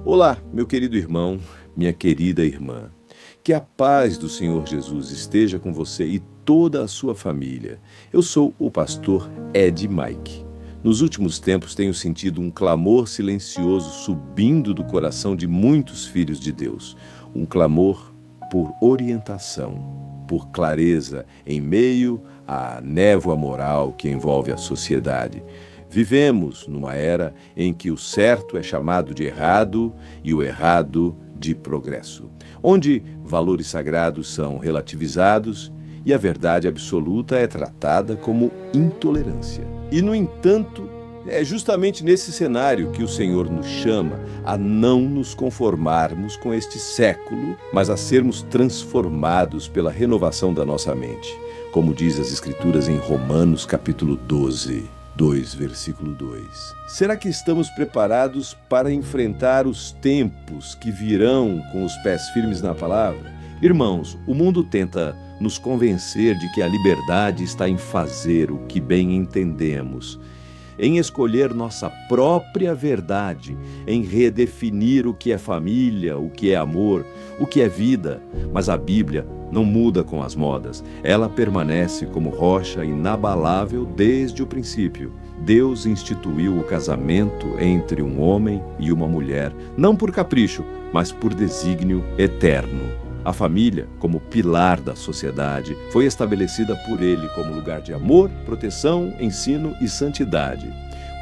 Olá, meu querido irmão, minha querida irmã. Que a paz do Senhor Jesus esteja com você e toda a sua família. Eu sou o pastor Ed Mike. Nos últimos tempos tenho sentido um clamor silencioso subindo do coração de muitos filhos de Deus. Um clamor por orientação, por clareza em meio à névoa moral que envolve a sociedade. Vivemos numa era em que o certo é chamado de errado e o errado de progresso, onde valores sagrados são relativizados e a verdade absoluta é tratada como intolerância. E, no entanto, é justamente nesse cenário que o Senhor nos chama a não nos conformarmos com este século, mas a sermos transformados pela renovação da nossa mente, como diz as Escrituras em Romanos capítulo 12. 2, versículo 2. Será que estamos preparados para enfrentar os tempos que virão com os pés firmes na palavra? Irmãos, o mundo tenta nos convencer de que a liberdade está em fazer o que bem entendemos, em escolher nossa própria verdade, em redefinir o que é família, o que é amor, o que é vida. Mas a Bíblia não muda com as modas. Ela permanece como rocha inabalável desde o princípio. Deus instituiu o casamento entre um homem e uma mulher, não por capricho, mas por desígnio eterno. A família, como pilar da sociedade, foi estabelecida por ele como lugar de amor, proteção, ensino e santidade.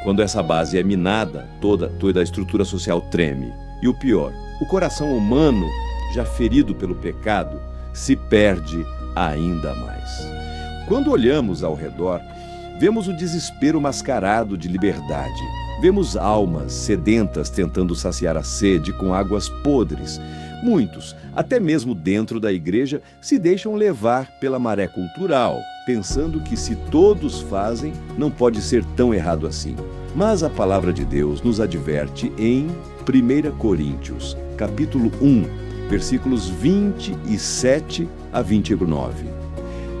Quando essa base é minada, toda a estrutura social treme. E o pior, o coração humano, já ferido pelo pecado, se perde ainda mais. Quando olhamos ao redor, vemos o desespero mascarado de liberdade. Vemos almas sedentas tentando saciar a sede com águas podres. Muitos, até mesmo dentro da igreja, se deixam levar pela maré cultural, pensando que se todos fazem, não pode ser tão errado assim. Mas a palavra de Deus nos adverte em 1 Coríntios, capítulo 1, versículos 27 a 29.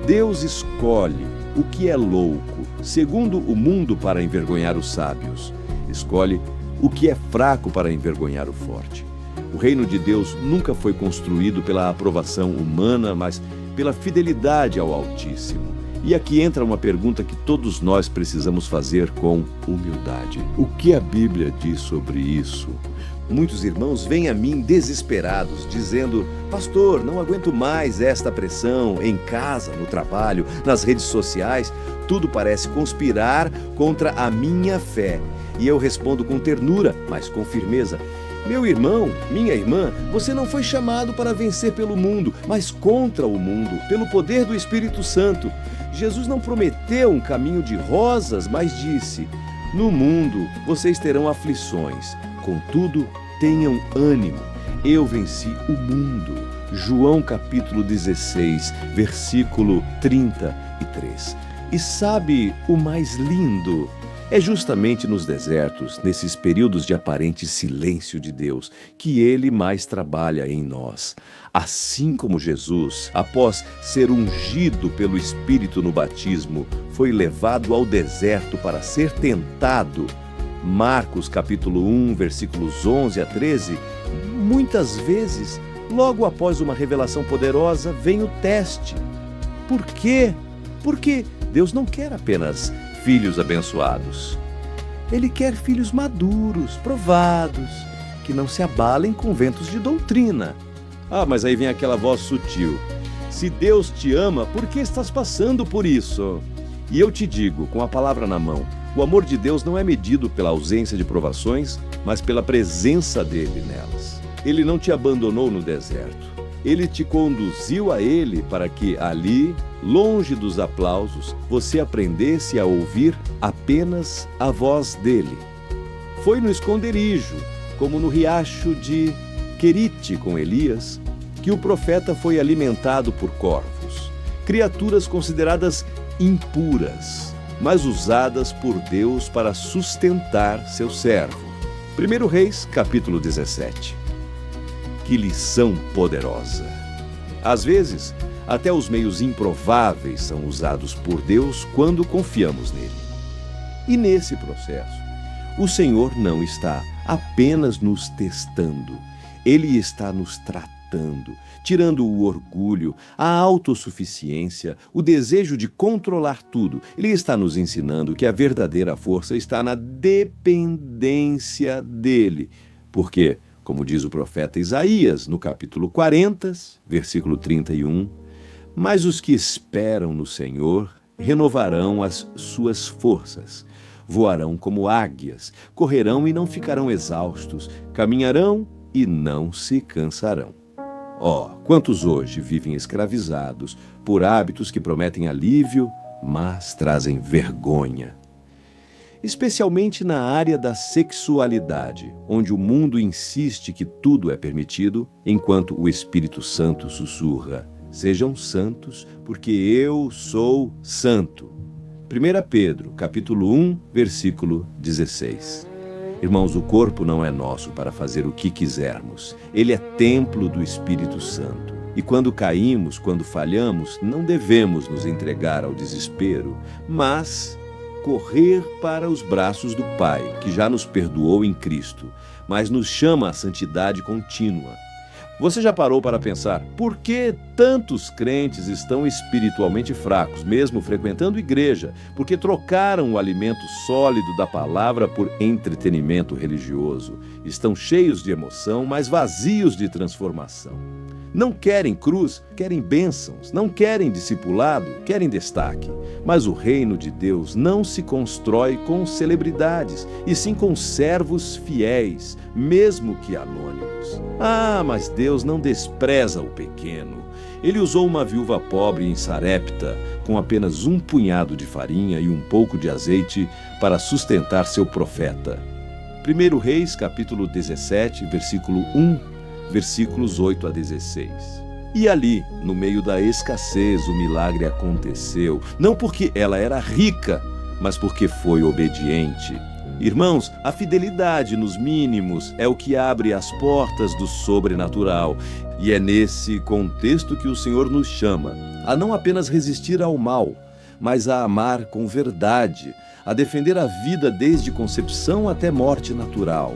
Deus escolhe o que é louco, segundo o mundo, para envergonhar os sábios. Escolhe o que é fraco para envergonhar o forte. O reino de Deus nunca foi construído pela aprovação humana, mas pela fidelidade ao Altíssimo. E aqui entra uma pergunta que todos nós precisamos fazer com humildade. O que a Bíblia diz sobre isso? Muitos irmãos vêm a mim desesperados, dizendo: pastor, não aguento mais esta pressão em casa, no trabalho, nas redes sociais. Tudo parece conspirar contra a minha fé. E eu respondo com ternura, mas com firmeza: meu irmão, minha irmã, você não foi chamado para vencer pelo mundo, mas contra o mundo, pelo poder do Espírito Santo. Jesus não prometeu um caminho de rosas, mas disse: no mundo vocês terão aflições, contudo, tenham ânimo. Eu venci o mundo. João capítulo 16, versículo 33. E sabe o mais lindo? É justamente nos desertos, nesses períodos de aparente silêncio de Deus, que Ele mais trabalha em nós. Assim como Jesus, após ser ungido pelo Espírito no batismo, foi levado ao deserto para ser tentado. Marcos capítulo 1, versículos 11 a 13, muitas vezes, logo após uma revelação poderosa, vem o teste. Por quê? Porque Deus não quer apenas filhos abençoados. Ele quer filhos maduros, provados, que não se abalem com ventos de doutrina. Ah, mas aí vem aquela voz sutil: se Deus te ama, por que estás passando por isso? E eu te digo, com a palavra na mão, o amor de Deus não é medido pela ausência de provações, mas pela presença dele nelas. Ele não te abandonou no deserto. Ele te conduziu a Ele para que ali, longe dos aplausos, você aprendesse a ouvir apenas a voz dele. Foi no esconderijo, como no riacho de Querite com Elias, que o profeta foi alimentado por corvos, criaturas consideradas impuras, mas usadas por Deus para sustentar seu servo. 1 Reis, capítulo 17. Que lição poderosa! Às vezes, até os meios improváveis são usados por Deus quando confiamos nele. E nesse processo, O Senhor não está apenas nos testando, Ele está nos tratando, tirando o orgulho, a autossuficiência, o desejo de controlar tudo. Ele está nos ensinando que a verdadeira força está na dependência dEle. Porque, como diz o profeta Isaías, no capítulo 40, versículo 31, mas os que esperam no Senhor renovarão as suas forças. Voarão como águias, correrão e não ficarão exaustos, caminharão e não se cansarão. Quantos hoje vivem escravizados por hábitos que prometem alívio, mas trazem vergonha. Especialmente na área da sexualidade, onde o mundo insiste que tudo é permitido, enquanto o Espírito Santo sussurra: sejam santos, porque eu sou santo. 1 Pedro, capítulo 1, versículo 16. Irmãos, o corpo não é nosso para fazer o que quisermos. Ele é templo do Espírito Santo. E quando caímos, quando falhamos, não devemos nos entregar ao desespero, mas correr para os braços do Pai, que já nos perdoou em Cristo, mas nos chama à santidade contínua. Você já parou para pensar por que tantos crentes estão espiritualmente fracos, mesmo frequentando igreja? Porque trocaram o alimento sólido da palavra por entretenimento religioso. Estão cheios de emoção, mas vazios de transformação. Não querem cruz, querem bênçãos. Não querem discipulado, querem destaque. Mas o reino de Deus não se constrói com celebridades, e sim com servos fiéis, mesmo que anônimos. Mas Deus não despreza o pequeno. Ele usou uma viúva pobre em Sarepta, com apenas um punhado de farinha e um pouco de azeite, para sustentar seu profeta. 1 Reis, capítulo 17, versículo 1, versículos 8 a 16. E ali, no meio da escassez, o milagre aconteceu, não porque ela era rica, mas porque foi obediente. Irmãos, a fidelidade nos mínimos é o que abre as portas do sobrenatural. E é nesse contexto que o Senhor nos chama a não apenas resistir ao mal, mas a amar com verdade, a defender a vida desde concepção até morte natural,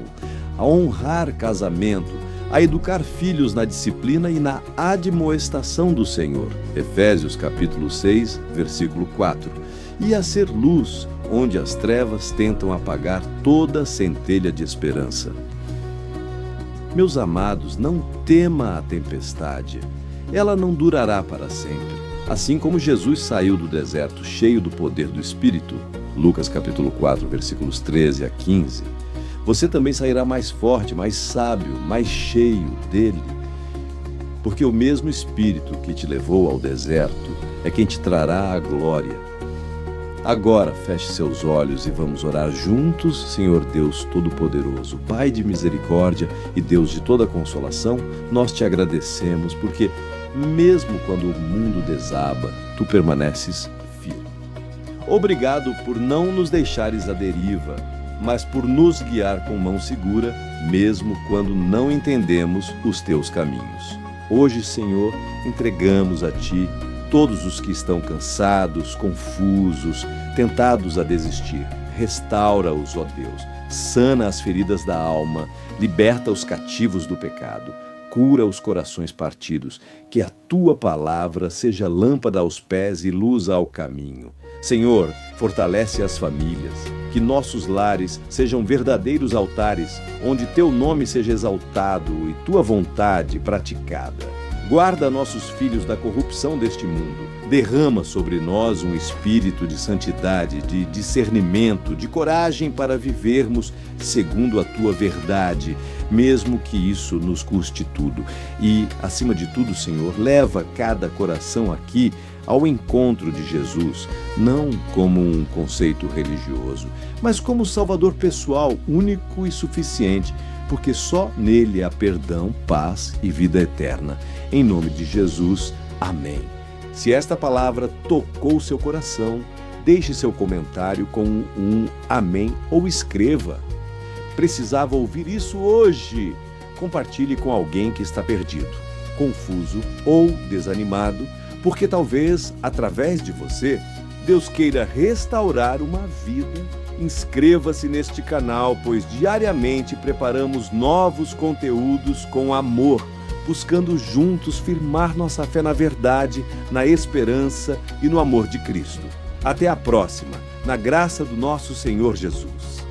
a honrar casamento, a educar filhos na disciplina e na admoestação do Senhor. Efésios capítulo 6, versículo 4. E a ser luz, onde as trevas tentam apagar toda centelha de esperança. Meus amados, não tema a tempestade. Ela não durará para sempre. Assim como Jesus saiu do deserto cheio do poder do Espírito, Lucas capítulo 4, versículos 13 a 15, você também sairá mais forte, mais sábio, mais cheio dele. Porque o mesmo Espírito que te levou ao deserto é quem te trará a glória. Agora, feche seus olhos e vamos orar juntos. Senhor Deus Todo-Poderoso, Pai de misericórdia e Deus de toda consolação, nós te agradecemos porque, mesmo quando o mundo desaba, tu permaneces firme. Obrigado por não nos deixares à deriva, mas por nos guiar com mão segura, mesmo quando não entendemos os teus caminhos. Hoje, Senhor, entregamos a ti todos os que estão cansados, confusos, tentados a desistir. Restaura-os, ó Deus, sana as feridas da alma, liberta os cativos do pecado, cura os corações partidos, que a tua palavra seja lâmpada aos pés e luz ao caminho. Senhor, fortalece as famílias, que nossos lares sejam verdadeiros altares, onde teu nome seja exaltado e tua vontade praticada. Guarda nossos filhos da corrupção deste mundo. Derrama sobre nós um espírito de santidade, de discernimento, de coragem para vivermos segundo a tua verdade, mesmo que isso nos custe tudo. E, acima de tudo, Senhor, leva cada coração aqui ao encontro de Jesus, não como um conceito religioso, mas como Salvador pessoal, único e suficiente, porque só nele há perdão, paz e vida eterna. Em nome de Jesus, amém. Se esta palavra tocou seu coração, deixe seu comentário com um amém ou escreva. Precisava ouvir isso hoje. Compartilhe com alguém que está perdido, confuso ou desanimado, porque talvez, através de você, Deus queira restaurar uma vida Inscreva-se neste canal, pois diariamente preparamos novos conteúdos com amor, buscando juntos firmar nossa fé na verdade, na esperança e no amor de Cristo. Até a próxima, na graça do nosso Senhor Jesus.